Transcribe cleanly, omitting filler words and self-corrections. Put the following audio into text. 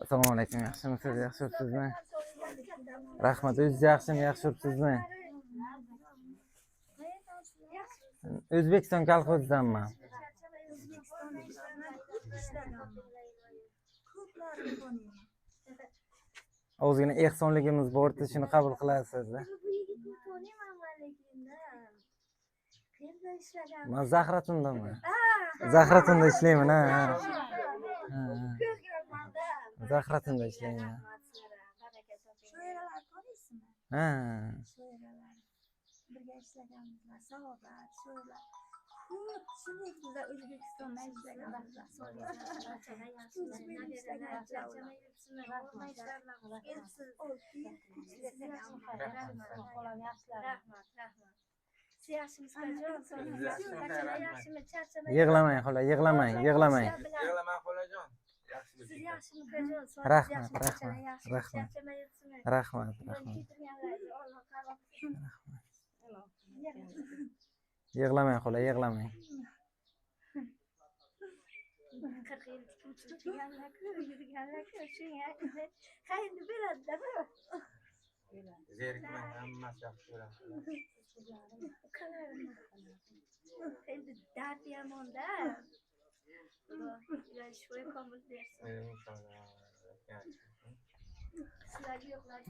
Assalomu alaykum. Yaxshimisiz? Yaxshi yuribsizmi? Rahmat. O'zingiz yaxshimi? Yaxshi yuribsizmi? O'zbekiston kolxozidanman. Ozgina ehsonligimiz bor, shuni qabul qilasiz. Men Zahratundaman. Zahratunda ishlayman, ha. Zahratunda ishlayman. Ha. Birga ishlaganimizlar, Saodat, sho'lar. Shuningdek, O'zbekistonda ishlaganimizlar, Yig'lamang, xola, yig'lamang, yig'lamang. Yig'lamang xolajon. Siz yaxshimi, kajon? Rahmat, rahmat, rahmat. Rahmat, rahmat. Yig'lamang, xola, yig'lamang. 40 yil tikuvchiganlar-ku, yurganlar-ku, shunga xayrni beradi-da bu. Zerikmang, hammasi yaxshi bo'ladi. Endi dard yomon-da. Xudo shifo komil bersin. Inshaalloh. Sizlarga yo'qlar.